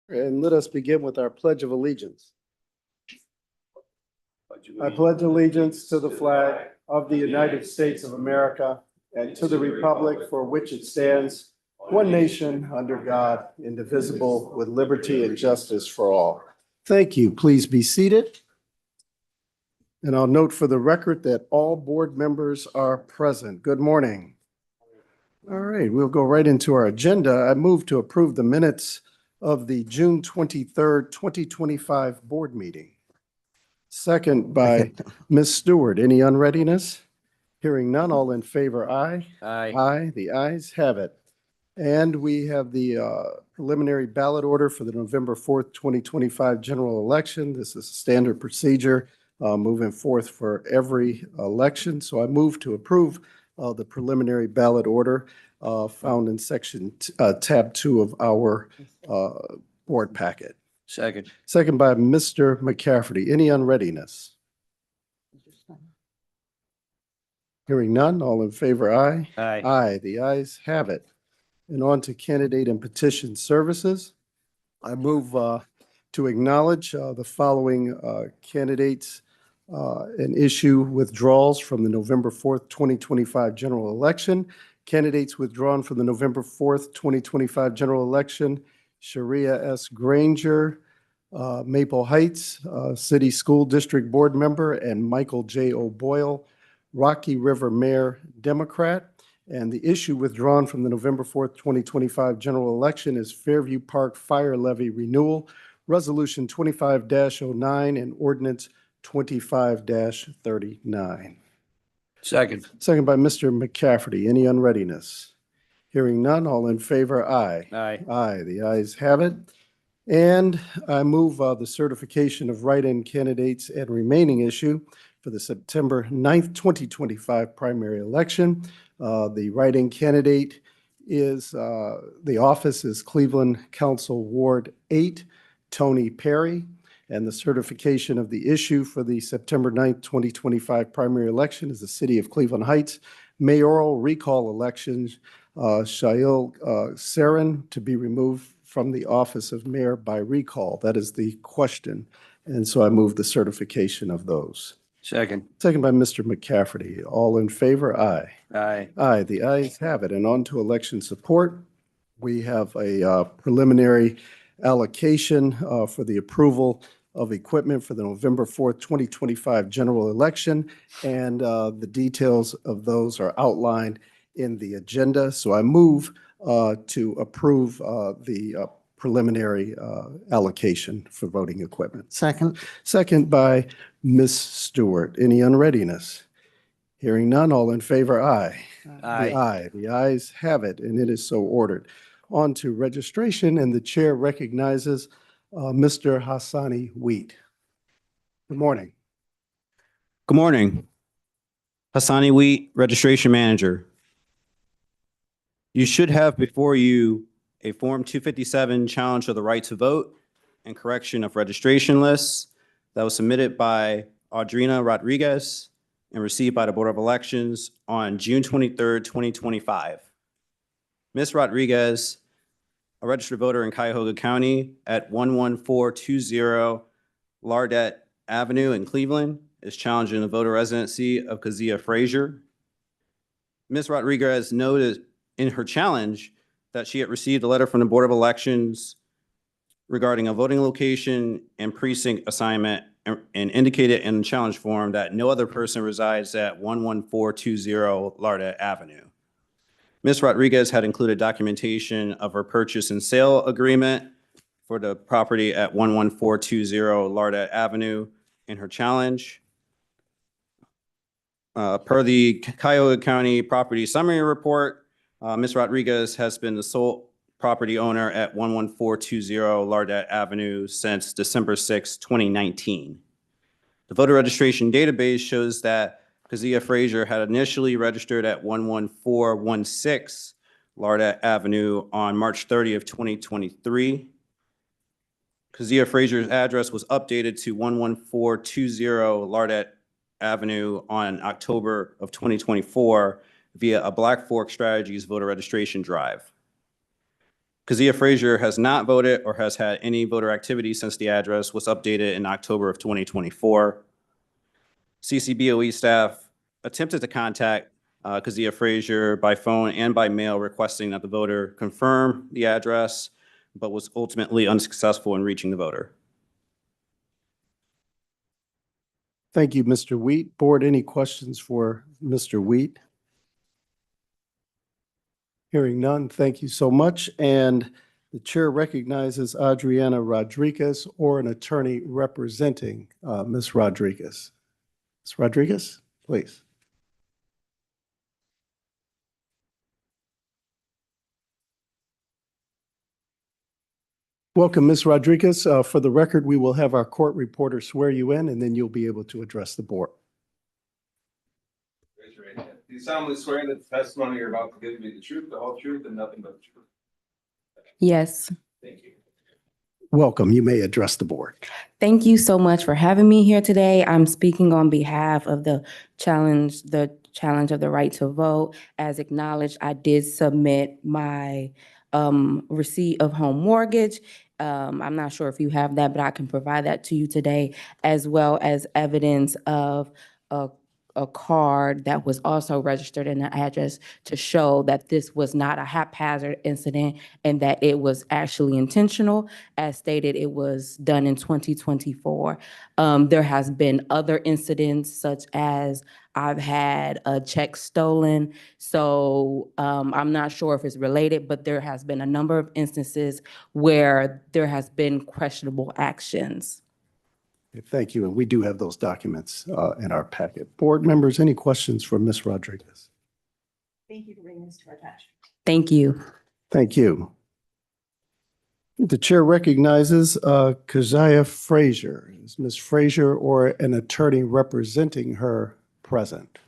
And let us begin with our Pledge of Allegiance. I pledge allegiance to the flag of the United States of America and to the republic for which it stands, one nation under God, indivisible, with liberty and justice for all. Thank you. Please be seated. And I'll note for the record that all board members are present. Good morning. All right, we'll go right into our agenda. I move to approve the minutes of the June 23rd, 2025 board meeting. Second by Ms. Stewart. Any unreadiness? Hearing none, all in favor, aye. Aye. Aye, the ayes have it. And we have the preliminary ballot order for the November 4th, 2025 general election. This is standard procedure moving forth for every election. So I move to approve the preliminary ballot order found in section tab 2 of our board packet. Second. Second by Mr. McCafferty. Any unreadiness? Hearing none, all in favor, aye. Aye. Aye, the ayes have it. And on to candidate and petition services. I move to acknowledge the following candidates and issue withdrawals from the November 4th, 2025 general election. Candidates withdrawn from the November 4th, 2025 general election: Sharia S. Granger, Maple Heights City School District Board Member, and Michael J. O'Boyle, Rocky River Mayor, Democrat. And the issue withdrawn from the November 4th, 2025 general election is Fairview Park Fire Levy Renewal, Resolution 25-09 and Ordinance 25-39. Second. Second by Mr. McCafferty. Any unreadiness? Hearing none, all in favor, aye. Aye. Aye, the ayes have it. And I move the certification of write-in candidates and remaining issue for the September 9th, 2025 primary election. The write-in candidate is, the office is Cleveland Council Ward 8, Tony Perry. And the certification of the issue for the September 9th, 2025 primary election is the City of Cleveland Heights mayoral recall elections, Shail Sarin to be removed from the office of mayor by recall. That is the question. And so I move the certification of those. Second. Second by Mr. McCafferty. All in favor? Aye. Aye. Aye, the ayes have it. And on to election support. We have a preliminary allocation for the approval of equipment for the November 4th, 2025 general election. And the details of those are outlined in the agenda. So I move to approve the preliminary allocation for voting equipment. Second. Second by Ms. Stewart. Any unreadiness? Hearing none, all in favor, aye. Aye. Aye. The ayes have it, and it is so ordered. On to registration, and the chair recognizes Mr. Hassani Wheat. Good morning. Good morning. Hassani Wheat, Registration Manager. You should have before you a Form 257 challenge of the right to vote and correction of registration lists that was submitted by Audrina Rodriguez and received by the Board of Elections on June 23rd, 2025. Ms. Rodriguez, a registered voter in Cuyahoga County at 11420 Lardette Avenue in Cleveland, is challenging the voter residency of Kazia Frazier. Ms. Rodriguez noted in her challenge that she had received a letter from the Board of Elections regarding a voting location and precinct assignment and indicated in the challenge form that no other person resides at 11420 Lardette Avenue. Ms. Rodriguez had included documentation of her purchase and sale agreement for the property at 11420 Lardette Avenue in her challenge. Per the Cuyahoga County Property Summary Report, Ms. Rodriguez has been the sole property owner at 11420 Lardette Avenue since December 6, 2019. The voter registration database shows that Kazia Frazier had initially registered at 11416 Lardette Avenue on March 30th, 2023. Kazia Frazier's address was updated to 11420 Lardette Avenue on October of 2024 via a Black Fork Strategies voter registration drive. Kazia Frazier has not voted or has had any voter activity since the address was updated in October of 2024. CCBOE staff attempted to contact Kazia Frazier by phone and by mail requesting that the voter confirm the address, but was ultimately unsuccessful in reaching the voter. Thank you, Mr. Wheat. Board, any questions for Mr. Wheat? Hearing none, thank you so much. And the chair recognizes Adriana Rodriguez or an attorney representing Ms. Rodriguez. Ms. Rodriguez, please. Welcome, Ms. Rodriguez. For the record, we will have our court reporter swear you in, and then you'll be able to address the board. Raise your right hand. Do you solemnly swear that the testimony you're about to give me the truth, the whole truth, and nothing but the truth? Yes. Thank you. Welcome. You may address the board. Thank you so much for having me here today. I'm speaking on behalf of the challenge of the right to vote. As acknowledged, I did submit my receipt of home mortgage. I'm not sure if you have that, but I can provide that to you today, as well as evidence of a card that was also registered in the address to show that this was not a haphazard incident and that it was actually intentional. As stated, it was done in 2024. There has been other incidents such as I've had a check stolen. So I'm not sure if it's related, but there has been a number of instances where there has been questionable actions. Thank you. And we do have those documents in our packet. Board members, any questions for Ms. Rodriguez? Thank you for bringing this to our attention. Thank you. Thank you. The chair recognizes Keziah Frazier. Is Ms. Frazier or an attorney representing her present?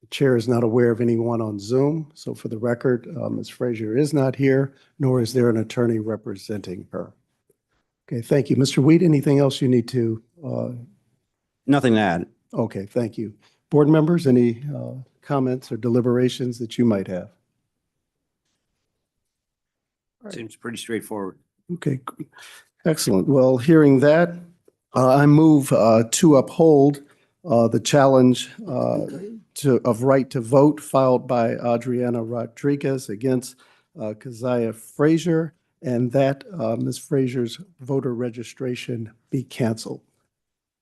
The chair is not aware of anyone on Zoom. So for the record, Ms. Frazier is not here, nor is there an attorney representing her. Okay, thank you. Mr. Wheat, anything else you need to? Nothing to add. Okay, thank you. Board members, any comments or deliberations that you might have? Seems pretty straightforward. Okay, excellent. Well, hearing that, I move to uphold the challenge of right to vote filed by Adriana Rodriguez against Keziah Frazier, and that Ms. Frazier's voter registration be canceled.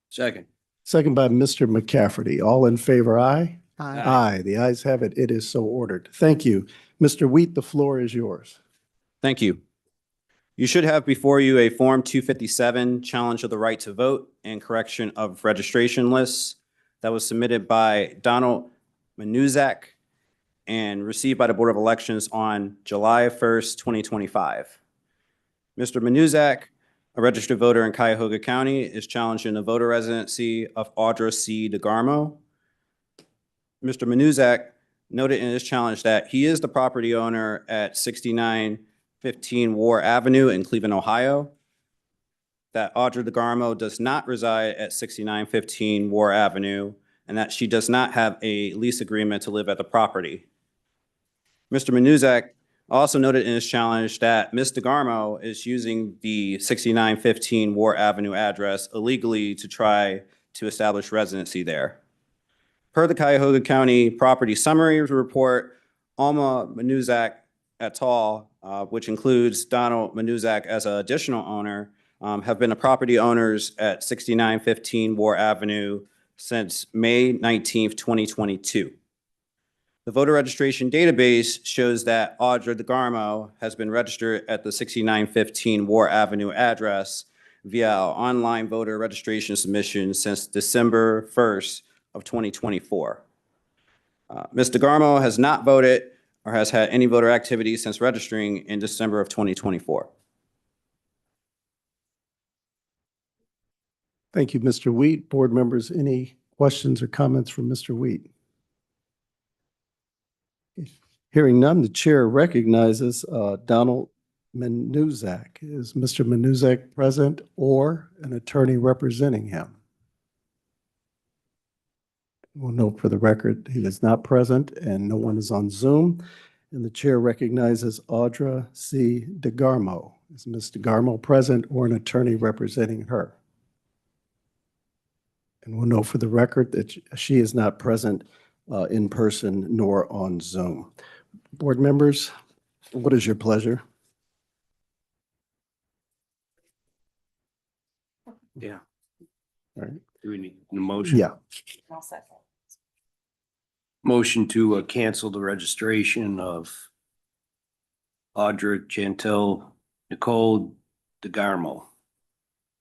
Second. Second by Mr. McCafferty. All in favor, aye? Aye. Aye. The ayes have it. It is so ordered. Thank you. Mr. Wheat, the floor is yours. Thank you. You should have before you a Form 257 challenge of the right to vote and correction of registration lists that was submitted by Donald Manuzak and received by the Board of Elections on July 1st, 2025. Mr. Manuzak, a registered voter in Cuyahoga County, is challenging the voter residency of Audra C. DeGarmo. Mr. Manuzak noted in his challenge that he is the property owner at 6915 War Avenue in Cleveland, Ohio, that Audra DeGarmo does not reside at 6915 War Avenue, and that she does not have a lease agreement to live at the property. Mr. Manuzak also noted in his challenge that Ms. DeGarmo is using the 6915 War Avenue address illegally to try to establish residency there. Per the Cuyahoga County Property Summary Report, Alma Manuzak et al., which includes Donald Manuzak as an additional owner, have been the property owners at 6915 War Avenue since May 19th, 2022. The voter registration database shows that Audra DeGarmo has been registered at the 6915 War Avenue address via our online voter registration submission since December 1st of 2024. Ms. DeGarmo has not voted or has had any voter activity since registering in December of 2024. Thank you, Mr. Wheat. Board members, any questions or comments from Mr. Wheat? Hearing none, the chair recognizes Donald Manuzak. Is Mr. Manuzak present or an attorney representing him? We'll note for the record, he is not present and no one is on Zoom. And the chair recognizes Audra C. DeGarmo. Is Ms. DeGarmo present or an attorney representing her? And we'll note for the record that she is not present in person nor on Zoom. Board members, what is your pleasure? Yeah. All right. Do we need a motion? Yeah. Motion to cancel the registration of Audra Chantel Nicole DeGarmo.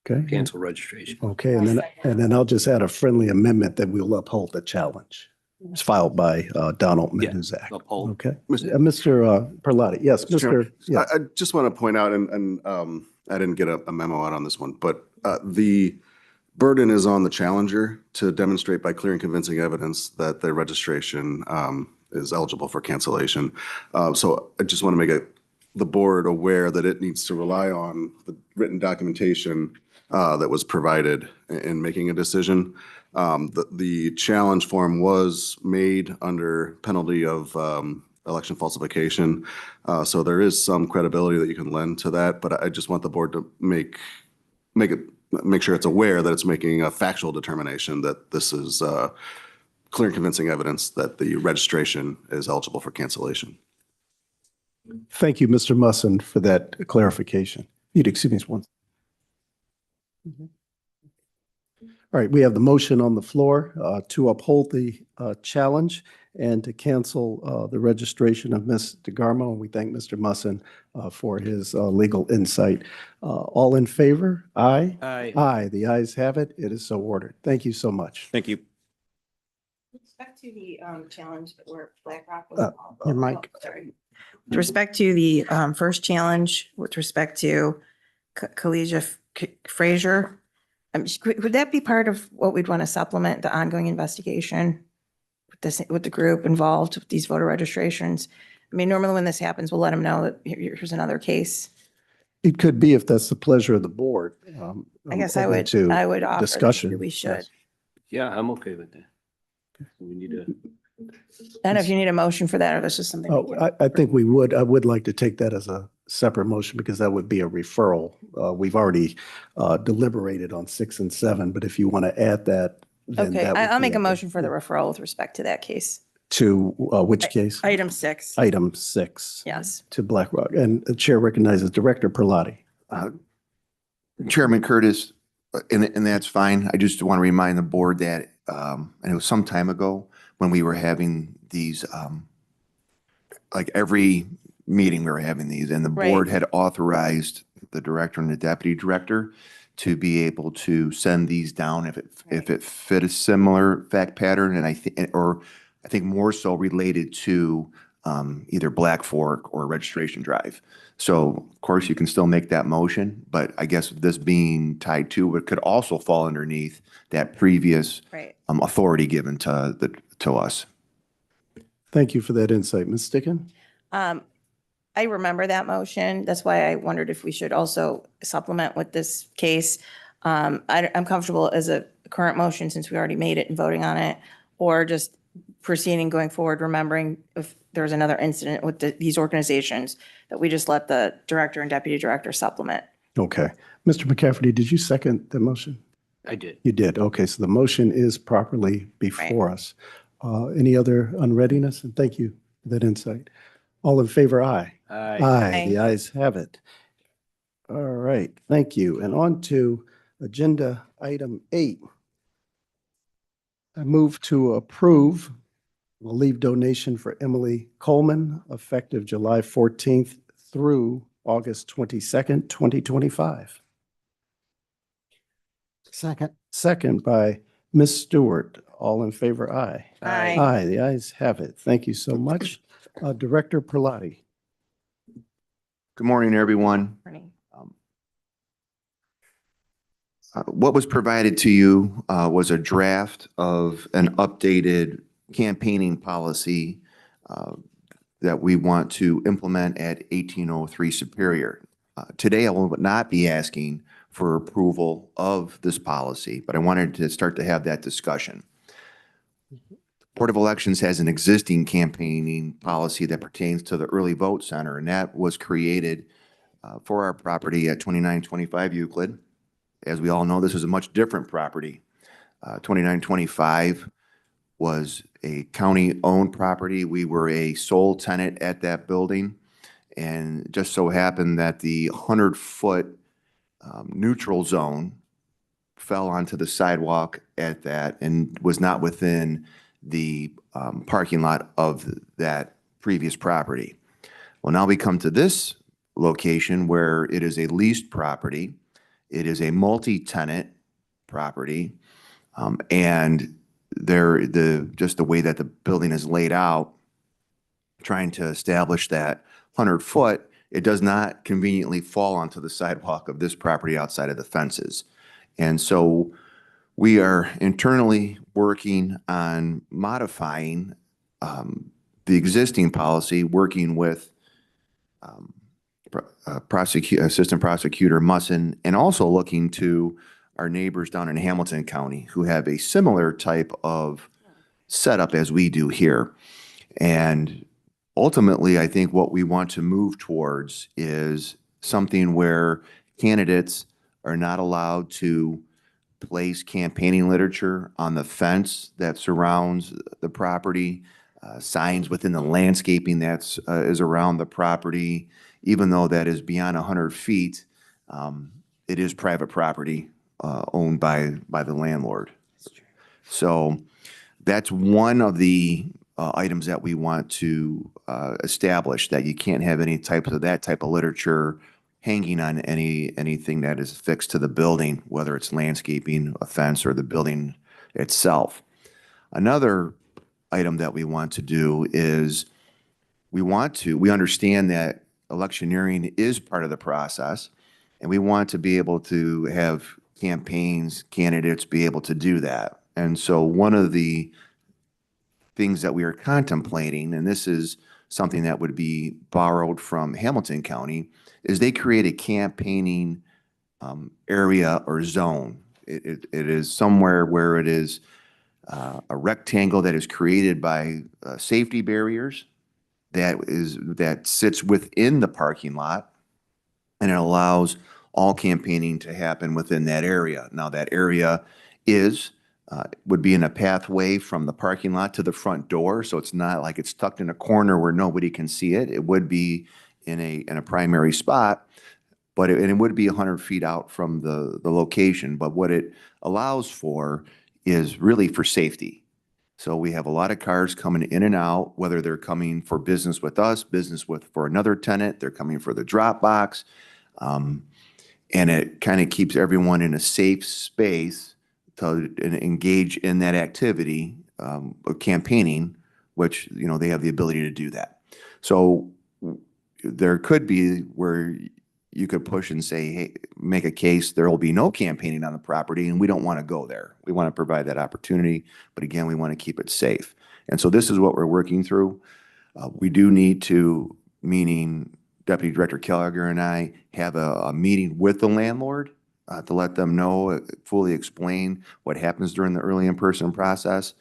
Okay. Cancel registration. Okay, and then I'll just add a friendly amendment that we'll uphold the challenge. It's filed by Donald Yeah, Menuzak. uphold. Okay. Mr. Perlotti, yes, Mr. Yeah. I just want to point out, and I didn't get a memo out on this one, but the burden is on the challenger to demonstrate by clear and convincing evidence that their registration is eligible for cancellation. So I just want to make the board aware that it needs to rely on the written documentation that was provided in making a decision. The challenge form was made under penalty of election falsification. So there is some credibility that you can lend to that, but I just want the board to make sure it's aware that it's making a factual determination that this is clear and convincing evidence that the registration is eligible for cancellation. Thank you, Mr. Musson, for that clarification. You'd excuse me one. All right, we have the motion on the floor to uphold the challenge and to cancel the registration of Ms. DeGarmo. And we thank Mr. Musson for his legal insight. All in favor? Aye. Aye. Aye. The ayes have it. It is so ordered. Thank you so much. Thank you. With respect to the challenge that where BlackRock was. Your mic. Sorry. With respect to the first challenge, with respect to Collegia Frazier, would that be part of what we'd want to supplement the ongoing investigation with this, with the group involved with these voter registrations? I mean, normally when this happens, we'll let them know that here's another case. It could be if that's the pleasure of the board. I guess I'm I open would, to I would offer that discussion. we should. Yes. Yeah, I'm okay with that. We need to. I don't know if you need a motion for that or that's just something. we Oh, can- I think I would like to take that as a separate motion because that would be a referral. We've already deliberated on 6 and 7, but if you want to add that, then Okay, that would I'll be make a motion for the referral with respect to that case. To which case? Item 6, Item 6. yes. To BlackRock. And the chair recognizes Director Perlotti. Chairman Curtis, and that's fine. I just want to remind the board that, and it was some time ago when we were having these, like every meeting we were having these, and the board Right. had authorized the director and the deputy director to be able to send these down if it fit a similar fact pattern, and I think more so related to either Black Fork or Registration Drive. So of course you can still make that motion, but I guess this being tied to it could also fall underneath that previous Right. authority given to us. Thank you for that insight. Ms. Sticken? I remember that motion. That's why I wondered if we should also supplement with this case. I'm comfortable as a current motion since we already made it and voting on it, or just proceeding going forward, remembering if there's another incident with these organizations that we just let the director and deputy director supplement. Okay. Mr. McCafferty, did you second the motion? I did. You did. Okay, so the motion is properly before us. Any other unreadiness? And thank you for that insight. All in favor, aye. Aye. Aye, the ayes have it. All right, thank you. And on to agenda item 8. I move to approve a leave donation for Emily Coleman effective July 14th through August 22nd, 2025. Second. Second by Ms. Stewart. All in favor, aye. Aye. Aye, the ayes have it. Thank you so much. Director Perlotti. Good morning, everyone. What was provided to you was a draft of an updated campaigning policy that we want to implement at 1803 Superior. Today, I will not be asking for approval of this policy, but I wanted to start to have that discussion. Board of Elections has an existing campaigning policy that pertains to the early vote center, and that was created for our property at 2925 Euclid. As we all know, this is a much different property. 2925 was a county-owned property. We were a sole tenant at that building, and it just so happened that the 100-foot neutral zone fell onto the sidewalk at that and was not within the parking lot of that previous property. Well, now we come to this location where it is a leased property. It is a multi-tenant property. And just the way that the building is laid out, trying to establish that 100-foot, it does not conveniently fall onto the sidewalk of this property outside of the fences. And so we are internally working on modifying the existing policy, working with Assistant Prosecutor Musson, and also looking to our neighbors down in Hamilton County who have a similar type of setup as we do here. And ultimately, I think what we want to move towards is something where candidates are not allowed to place campaigning literature on the fence that surrounds the property, signs within the landscaping that's is around the property, even though that is beyond 100 feet. It is private property owned by the landlord. So that's one of the items that we want to establish, that you can't have any type of that type of literature hanging on anything that is affixed to the building, whether it's landscaping, a fence, or the building itself. Another item that we want to do is we understand that electioneering is part of the process, and we want to be able to have candidates be able to do that. And so one of the things that we are contemplating, and this is something that would be borrowed from Hamilton County, is they create a campaigning area or zone. It is somewhere where it is a rectangle that is created by safety barriers that sits within the parking lot, and it allows all campaigning to happen within that area. Now, that area would be in a pathway from the parking lot to the front door, so it's not like it's tucked in a corner where nobody can see it. It would be in a primary spot, but it would be 100 feet out from the location. But what it allows for is really for safety. So we have a lot of cars coming in and out, whether they're coming for business with us, for another tenant, they're coming for the drop box. And it kind of keeps everyone in a safe space to engage in that activity of campaigning, which, they have the ability to do that. So there could be where you could push and say, hey, make a case, there will be no campaigning on the property, and we don't want to go there. We want to provide that opportunity, but again, we want to keep it safe. And so this is what we're working through. We do need to, meaning Deputy Director Cuyahoga and I, have a meeting with the landlord to let them know, fully explain what happens during the early in-person process.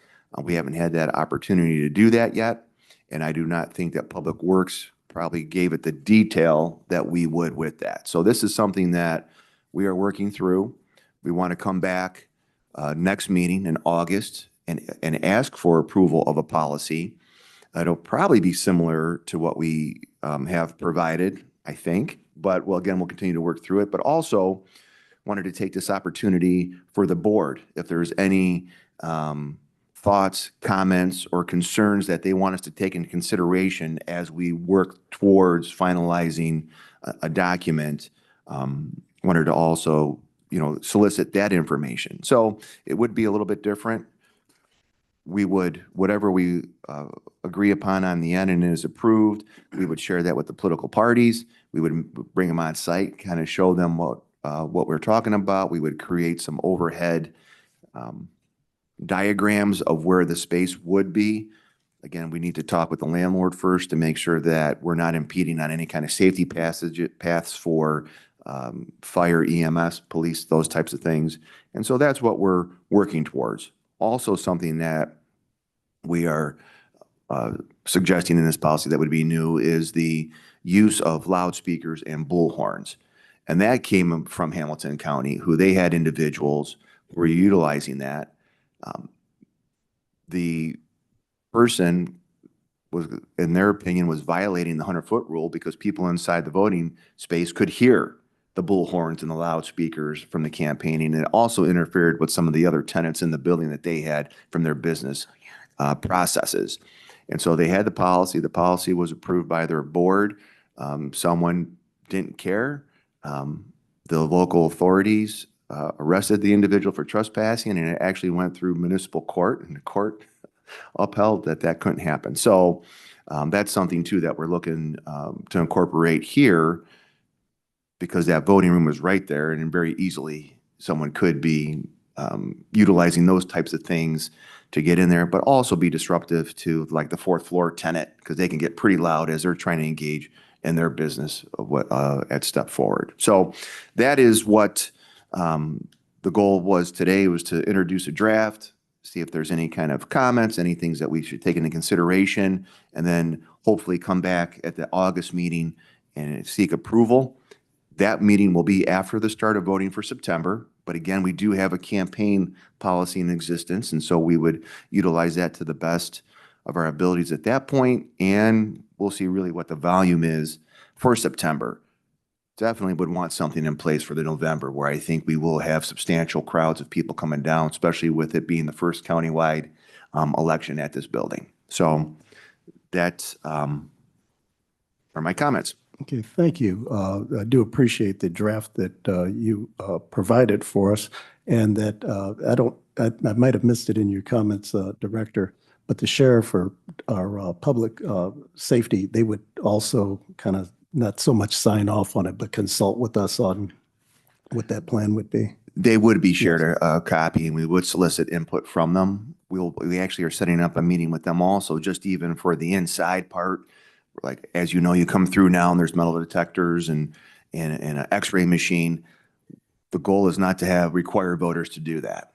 We haven't had that opportunity to do that yet, and I do not think that Public Works probably gave it the detail that we would with that. So this is something that we are working through. We want to come back next meeting in August and ask for approval of a policy. It'll probably be similar to what we have provided, I think. But, well, again, we'll continue to work through it. But also wanted to take this opportunity for the board, if there's any thoughts, comments, or concerns that they want us to take into consideration as we work towards finalizing a document. Wanted to also, solicit that information. So it would be a little bit different. We would, whatever we agree upon on the end and is approved, we would share that with the political parties. We would bring them on site, kind of show them what we're talking about. We would create some overhead diagrams of where the space would be. Again, we need to talk with the landlord first to make sure that we're not impeding on any kind of safety paths for fire, EMS, police, those types of things. And so that's what we're working towards. Also something that we are suggesting in this policy that would be new is the use of loudspeakers and bullhorns. And that came from Hamilton County, who they had individuals who were utilizing that. The person was, in their opinion, was violating the 100-foot rule because people inside the voting space could hear the bullhorns and the loudspeakers from the campaigning. And it also interfered with some of the other tenants in the building that they had from their business processes. And so they had the policy. The policy was approved by their board. Someone didn't care. The local authorities arrested the individual for trespassing, and it actually went through municipal court, and the court upheld that that couldn't happen. So that's something too that we're looking to incorporate here, because that voting room was right there, and very easily someone could be utilizing those types of things to get in there, but also be disruptive to like the fourth floor tenant, because they can get pretty loud as they're trying to engage in their business at Step Forward. So that is what the goal was today, was to introduce a draft, see if there's any kind of comments, any things that we should take into consideration, and then hopefully come back at the August meeting and seek approval. That meeting will be after the start of voting for September. But again, we do have a campaign policy in existence, and so we would utilize that to the best of our abilities at that point, and we'll see really what the volume is for September. Definitely would want something in place for the November, where I think we will have substantial crowds of people coming down, especially with it being the first countywide election at this building. So that's are my comments. Okay, thank you. I do appreciate the draft that you provided for us, and that I might have missed it in your comments, Director, but the sheriff or our public safety, they would also kind of not so much sign off on it, but consult with us on what that plan would be. They would be shared a copy, and we would solicit input from them. We actually are setting up a meeting with them also, just even for the inside part. Like, as you know, you come through now and there's metal detectors and an x-ray machine. The goal is not to have required voters to do that.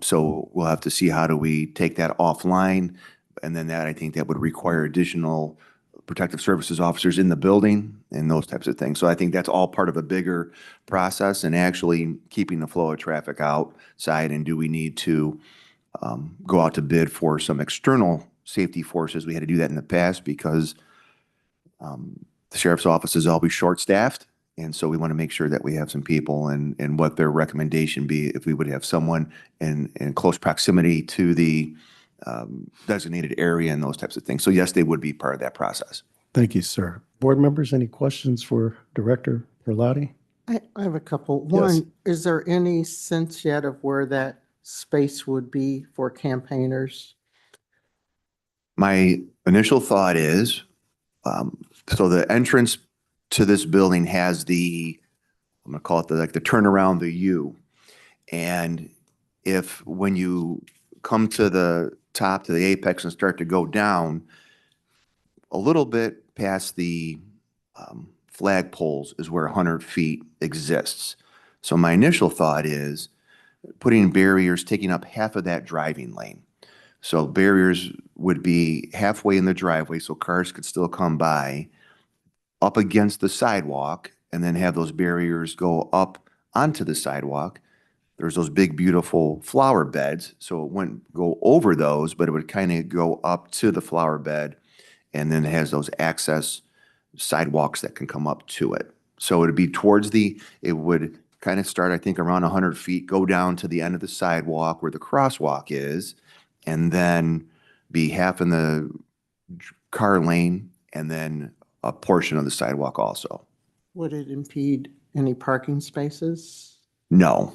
So we'll have to see how do we take that offline. And then I think that would require additional protective services officers in the building and those types of things. So I think that's all part of a bigger process, and actually keeping the flow of traffic outside. And do we need to go out to bid for some external safety forces? We had to do that in the past because the sheriff's office is always short-staffed, and so we want to make sure that we have some people, and what their recommendation be if we would have someone in close proximity to the designated area and those types of things. So yes, they would be part of that process. Thank you, sir. Board members, any questions for Director Perlotti? I have a couple. Yes. One, is there any sense yet of where that space would be for campaigners? My initial thought is, so the entrance to this building has I'm going to call it the turnaround, the U. And if when you come to the top, to the apex, and start to go down a little bit past the flag poles is where 100 feet exists. So my initial thought is putting barriers, taking up half of that driving lane. So barriers would be halfway in the driveway so cars could still come by, up against the sidewalk, and then have those barriers go up onto the sidewalk. There's those big, beautiful flower beds, so it wouldn't go over those, but it would kind of go up to the flower bed, and then it has those access sidewalks that can come up to it. So it would be it would kind of start, I think, around 100 feet, go down to the end of the sidewalk where the crosswalk is, and then be half in the car lane, and then a portion of the sidewalk also. Would it impede any parking spaces? No.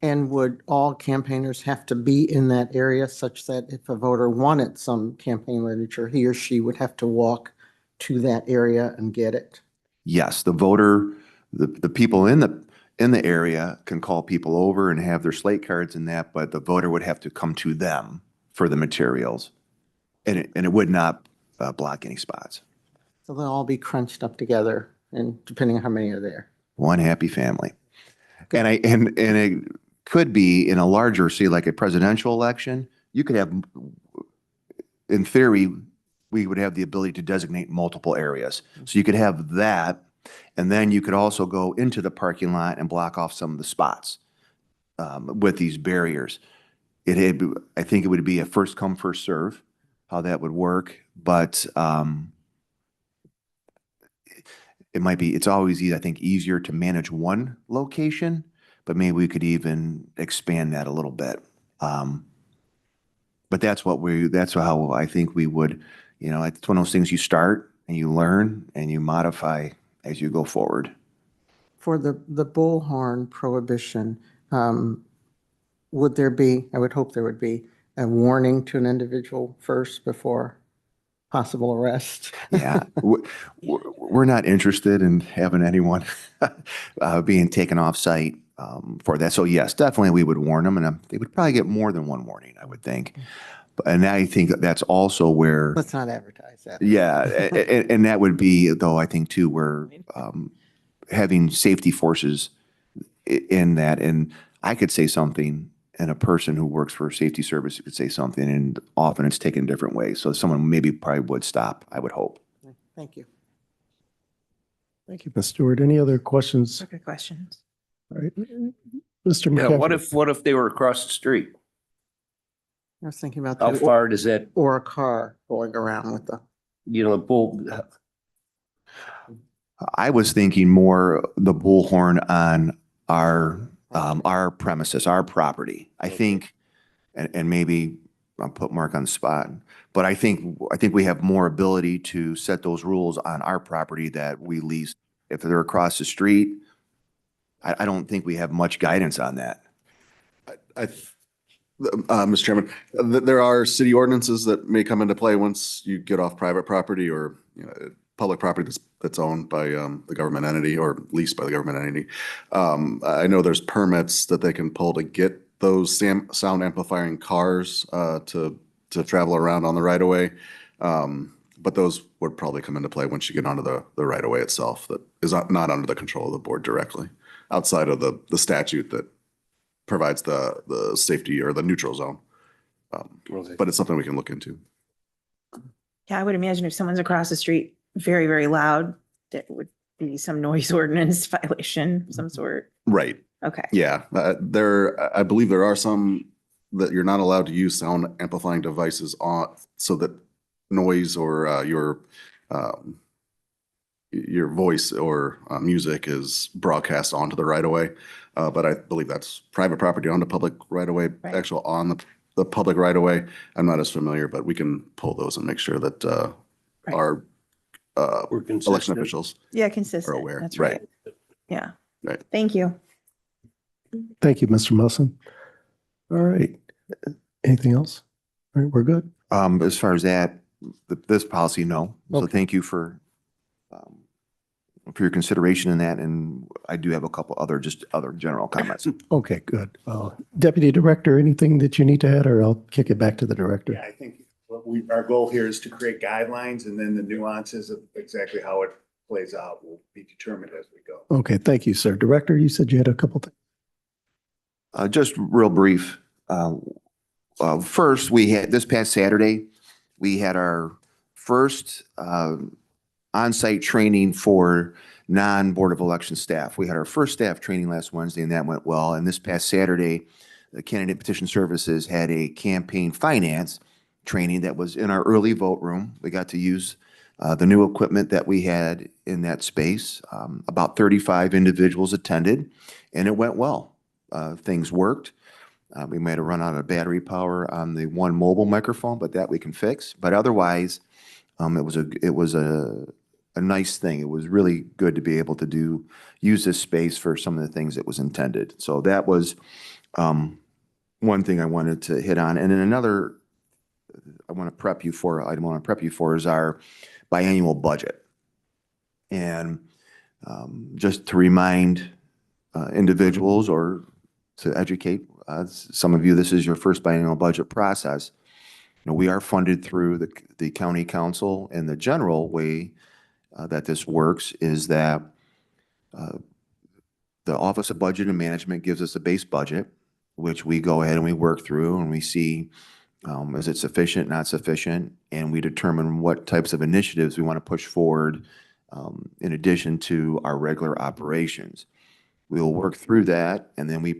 And would all campaigners have to be in that area, such that if a voter wanted some campaign literature, he or she would have to walk to that area and get it? Yes, the voter, the people in the area can call people over and have their slate cards and that, but the voter would have to come to them for the materials, and it would not block any spots. So they'll all be crunched up together, and depending on how many are there. One happy family. And it could be in a larger, see, like a presidential election, you could have in theory, we would have the ability to designate multiple areas. So you could have that, and then you could also go into the parking lot and block off some of the spots with these barriers. I think it would be a first come, first serve, how that would work, but it's always, I think, easier to manage one location, but maybe we could even expand that a little bit. But that's how I think we would, it's one of those things you start and you learn and you modify as you go forward. For the bullhorn prohibition, would there be, I would hope there would be, a warning to an individual first before possible arrest? Yeah, we're not interested in having anyone being taken off site for that. So yes, definitely we would warn them, and they would probably get more than one warning, I would think. And I think that's also where, Let's not advertise that. yeah, and that would be, though, I think too, where having safety forces in that, and I could say something, and a person who works for a safety service could say something, and often it's taken a different way. So someone maybe probably would stop, I would hope. Thank you. Thank you, Ms. Stewart. Any other questions? Good questions. All right. Mr. Yeah, McCaffrey. what if they were across the street? I was thinking about How that. far does that, Or a car going around with the, the bull, I was thinking more the bullhorn on our premises, our property. I think, and maybe I'll put Mark on the spot, but I think we have more ability to set those rules on our property that we lease. If they're across the street, I don't think we have much guidance on that. Mr. Chairman, there are city ordinances that may come into play once you get off private property or, public property that's owned by the government entity or leased by the government entity. I know there's permits that they can pull to get those sound amplifying cars to travel around on the right of way. But those would probably come into play once you get onto the right of way itself. That is not under the control of the board directly, outside of the statute that provides the safety or the neutral zone. But it's something we can look into. Yeah, I would imagine if someone's across the street very, very loud, there would be some noise ordinance violation of some sort. Right. Okay. Yeah. I believe there are some that you're not allowed to use sound amplifying devices on so that noise or your voice or music is broadcast onto the right of way. But I believe that's private property on the public right of way, Right. actual on the public right of way. I'm not as familiar, but we can pull those and make sure that Right. our We're election consistent. officials Yeah, consistent. are aware. That's right. Yeah. Right. Thank you. Thank you, Mr. Musson. All right. Anything else? All right, we're good. As far as that, this policy, no. So Okay. thank you for your consideration in that. And I do have a couple other general comments. Okay, good. Deputy Director, anything that you need to add, or I'll kick it back to the director? Yeah, I think our goal here is to create guidelines, and then the nuances of exactly how it plays out will be determined as we go. Okay, thank you, sir. Director, you said you had a couple things. Just real brief. First, this past Saturday, we had our first on-site training for non-Board of Election staff. We had our first staff training last Wednesday, and that went well. And this past Saturday, the Candidate Petition Services had a campaign finance training that was in our early vote room. We got to use the new equipment that we had in that space. About 35 individuals attended, and it went well. Things worked. We might have run out of battery power on the one mobile microphone, but that we can fix. But otherwise, it was a nice thing. It was really good to be able to use this space for some of the things that was intended. So that was one thing I wanted to hit on. And then another I want to prep you for is our biannual budget. And just to remind individuals or to educate some of you, this is your first biannual budget process. We are funded through the county council, and the general way that this works is that the Office of Budget and Management gives us a base budget, which we go ahead and we work through, and we see Is it sufficient, not sufficient? And we determine what types of initiatives we want to push forward in addition to our regular operations. We will work through that, and then we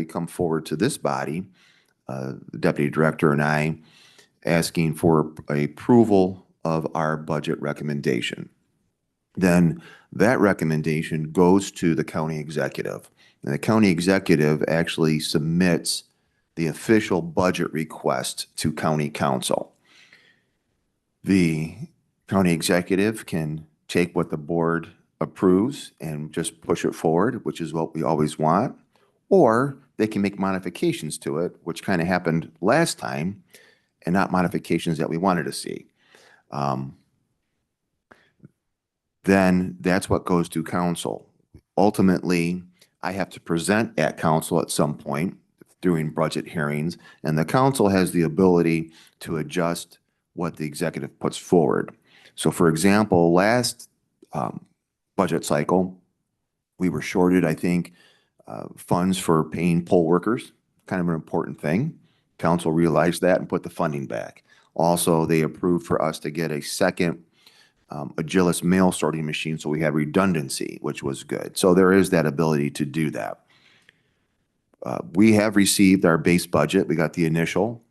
come forward to this body, the deputy director and I, asking for approval of our budget recommendation. Then that recommendation goes to the county executive. And the county executive actually submits the official budget request to county council. The county executive can take what the board approves and just push it forward, which is what we always want, or they can make modifications to it, which kind of happened last time, and not modifications that we wanted to see. Then that's what goes to council. Ultimately, I have to present at council at some point during budget hearings, and the council has the ability to adjust what the executive puts forward. So for example, last budget cycle, we were shorted, I think, funds for paying poll workers, kind of an important thing. Council realized that and put the funding back. Also, they approved for us to get a second Agilis mail sorting machine, so we had redundancy, which was good. So there is that ability to do that. We have received our base budget. We got the initial.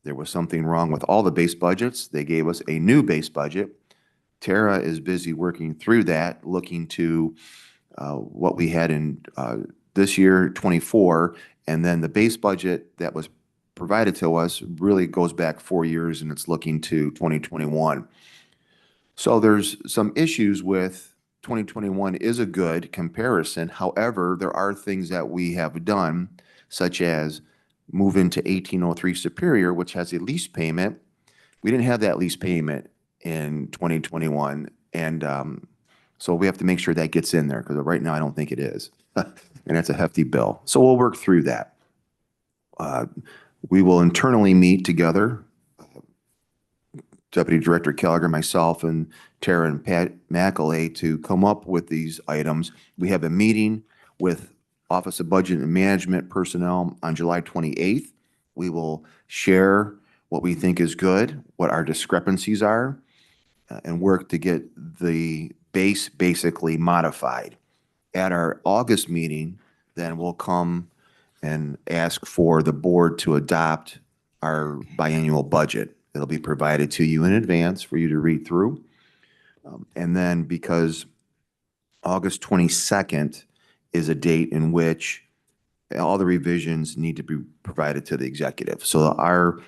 There was something wrong with all the base budgets. They gave us a new base budget. Tara is busy working through that, looking to what we had in this year, 24, and then the base budget that was provided to us really goes back 4 years, and it's looking to 2021. So there's some issues with 2021 is a good comparison. However, there are things that we have done, such as move into 1803 Superior, which has a lease payment. We didn't have that lease payment in 2021. And so we have to make sure that gets in there, because right now I don't think it is. And that's a hefty bill. So we'll work through that. We will internally meet together, Deputy Director Gallagher, myself, and Tara and Pat McAlay, to come up with these items. We have a meeting with Office of Budget and Management personnel on July 28th. We will share what we think is good, what our discrepancies are, and work to get the base basically modified. At our August meeting, then we'll come and ask for the board to adopt our biannual budget. It'll be provided to you in advance for you to read through. And then because August 22nd is a date in which all the revisions need to be provided to the executive. So our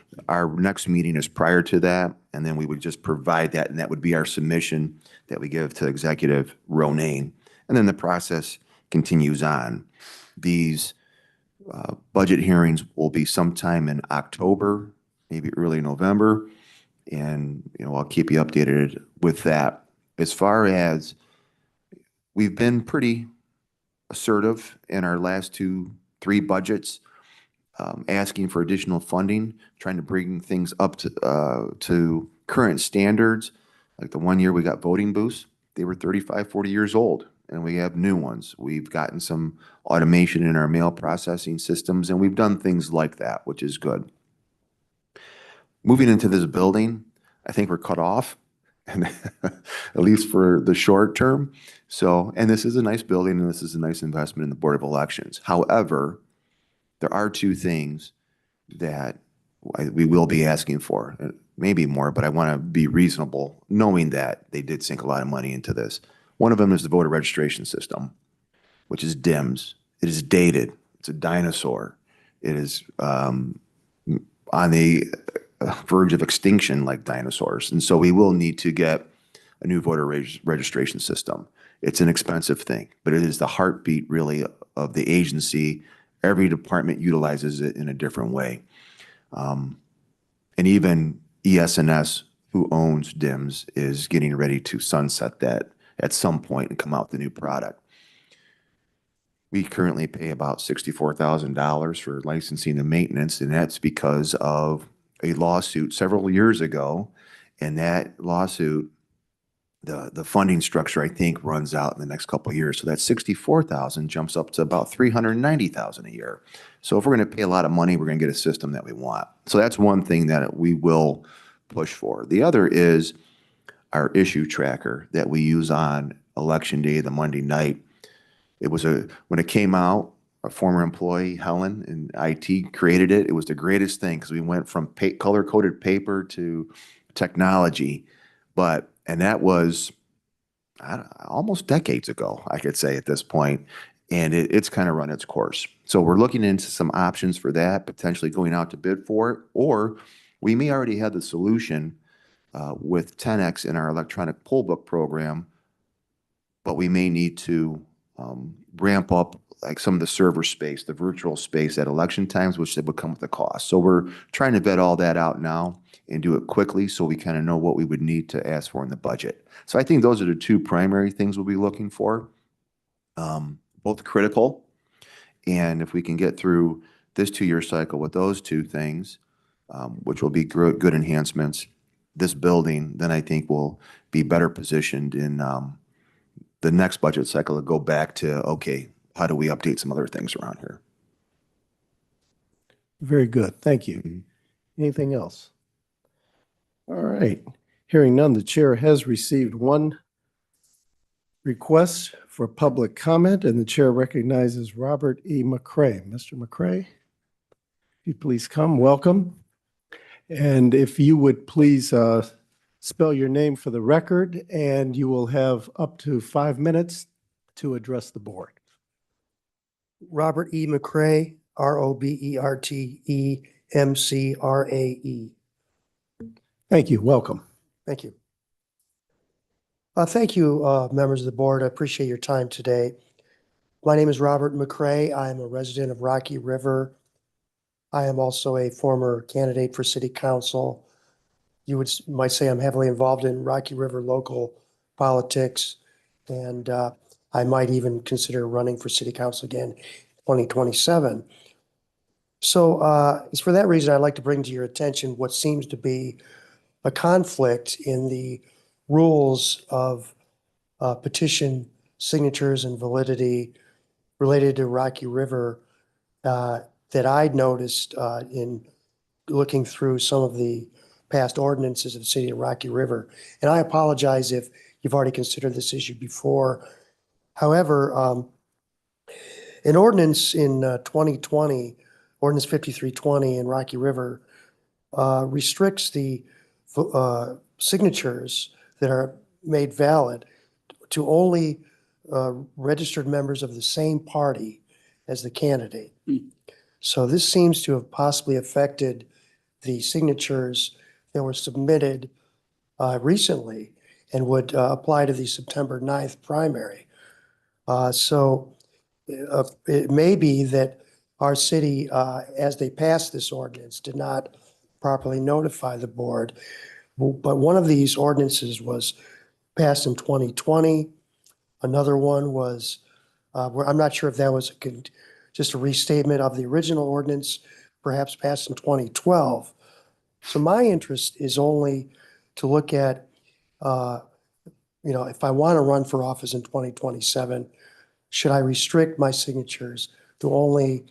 next meeting is prior to that, and then we would just provide that, and that would be our submission that we give to Executive Ronayne. And then the process continues on. These budget hearings will be sometime in October, maybe early November, and I'll keep you updated with that. As far as we've been pretty assertive in our last 3 budgets, asking for additional funding, trying to bring things up to current standards. Like the one year we got voting booths, they were 35, 40 years old, and we have new ones. We've gotten some automation in our mail processing systems, and we've done things like that, which is good. Moving into this building, I think we're cut off, and at least for the short term. So, and this is a nice building, and this is a nice investment in the Board of Elections. However, there are 2 things that we will be asking for, maybe more, but I want to be reasonable, knowing that they did sink a lot of money into this. One of them is the voter registration system, which is DIMS. It is dated. It's a dinosaur. It is on the verge of extinction like dinosaurs. And so we will need to get a new voter registration system. It's an expensive thing, but it is the heartbeat really of the agency. Every department utilizes it in a different way. And even ES&S, who owns DIMS, is getting ready to sunset that at some point and come out with a new product. We currently pay about $64,000 for licensing and maintenance, and that's because of a lawsuit several years ago. And that lawsuit, the funding structure, I think, runs out in the next couple of years. So that 64,000 jumps up to about 390,000 a year. So if we're going to pay a lot of money, we're going to get a system that we want. So that's one thing that we will push for. The other is our issue tracker that we use on election day, the Monday night. When it came out, a former employee, Helen, in IT created it. It was the greatest thing because we went from color-coded paper to technology. And that was almost decades ago, I could say at this point, and it's kind of run its course. So we're looking into some options for that, potentially going out to bid for it, or we may already have the solution with 10X in our electronic poll book program, but we may need to ramp up like some of the server space, the virtual space at election times, which would come with a cost. So we're trying to vet all that out now and do it quickly so we kind of know what we would need to ask for in the budget. So I think those are the two primary things we'll be looking for, both critical. And if we can get through this 2-year cycle with those two things, which will be good enhancements, this building, then I think we'll be better positioned in the next budget cycle to go back to, okay, how do we update some other things around here? Very good. Thank you. Anything else? All right. Hearing none, the chair has received one request for public comment, and the chair recognizes Robert E. McCray. Mr. McCray, if you please come, welcome. And if you would please spell your name for the record, and you will have up to 5 minutes to address the board. Robert E. McCray, RobertEmcrae. Thank you. Welcome. Thank you. Thank you, members of the board. I appreciate your time today. My name is Robert McCray. I am a resident of Rocky River. I am also a former candidate for city council. You might say I'm heavily involved in Rocky River local politics, and I might even consider running for city council again in 2027. So it's for that reason I'd like to bring to your attention what seems to be a conflict in the rules of petition signatures and validity related to Rocky River that I'd noticed in looking through some of the past ordinances of the city of Rocky River. And I apologize if you've already considered this issue before. However, an ordinance in 2020, Ordinance 5320 in Rocky River, restricts the signatures that are made valid to only registered members of the same party as the candidate. So this seems to have possibly affected the signatures that were submitted recently and would apply to the September 9th primary. So it may be that our city, as they passed this ordinance, did not properly notify the board. But one of these ordinances was passed in 2020. Another one was, I'm not sure if that was just a restatement of the original ordinance, perhaps passed in 2012. So my interest is only to look at, if I want to run for office in 2027, should I restrict my signatures to only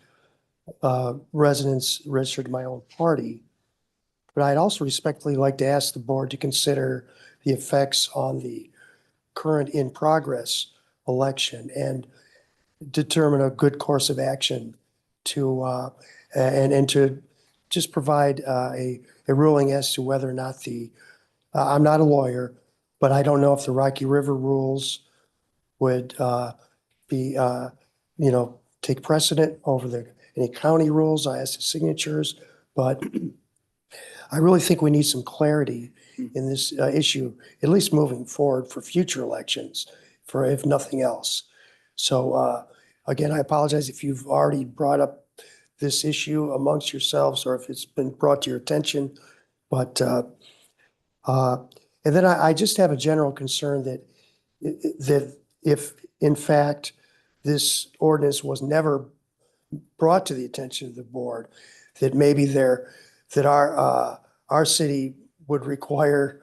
residents registered to my own party? But I'd also respectfully like to ask the board to consider the effects on the current in progress election and determine a good course of action to and to just provide a ruling as to whether or not I'm not a lawyer, but I don't know if the Rocky River rules would be take precedent over any county rules as to signatures, but I really think we need some clarity in this issue, at least moving forward for future elections, if nothing else. So again, I apologize if you've already brought up this issue amongst yourselves or if it's been brought to your attention. But and then I just have a general concern that if in fact this ordinance was never brought to the attention of the board, that maybe that our city would require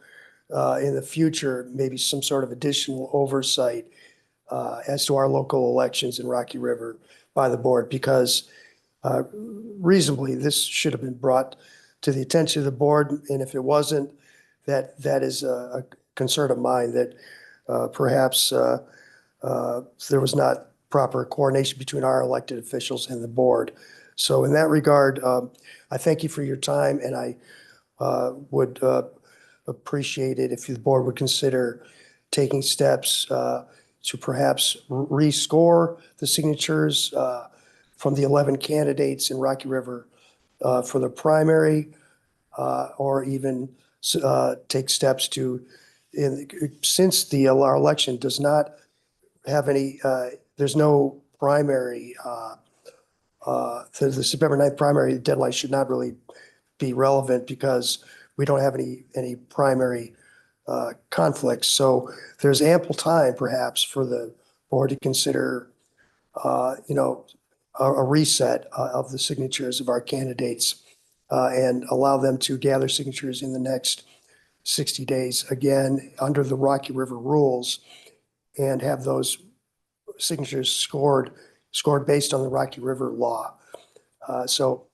in the future, maybe some sort of additional oversight as to our local elections in Rocky River by the board, because reasonably, this should have been brought to the attention of the board, and if it wasn't, that is a concern of mine, that perhaps there was not proper coordination between our elected officials and the board. So in that regard, I thank you for your time, and I would appreciate it if the board would consider taking steps to perhaps rescore the signatures from the 11 candidates in Rocky River for the primary, or even take steps to, since our election does not have any, there's no primary, the September 9th primary deadline should not really be relevant because we don't have any primary conflicts. So there's ample time perhaps for the board to consider, a reset of the signatures of our candidates and allow them to gather signatures in the next 60 days, again, under the Rocky River rules, and have those signatures scored based on the Rocky River law. So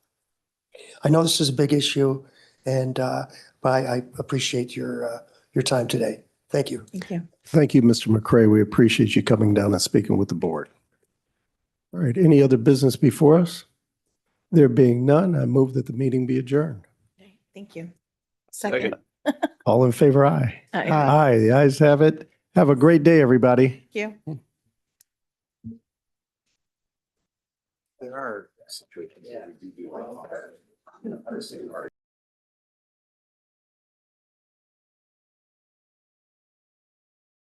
I know this is a big issue, and but I appreciate your time today. Thank you. Thank you. Thank you, Mr. McCray. We appreciate you coming down and speaking with the board. All right, any other business before us? There being none, I move that the meeting be adjourned. Thank you. Second. All in favor, aye. Aye. Aye, the ayes have it. Have a great day, everybody. Thank you. There are situations where we do.